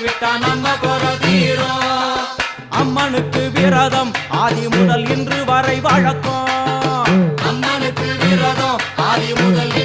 விட்டா நம்ம குறை தீரும். அம்மனுக்கு விரதம் ஆதி முதல் இன்று வரை வழக்கம். அம்மனுக்கு விரதம் ஆதி முதல்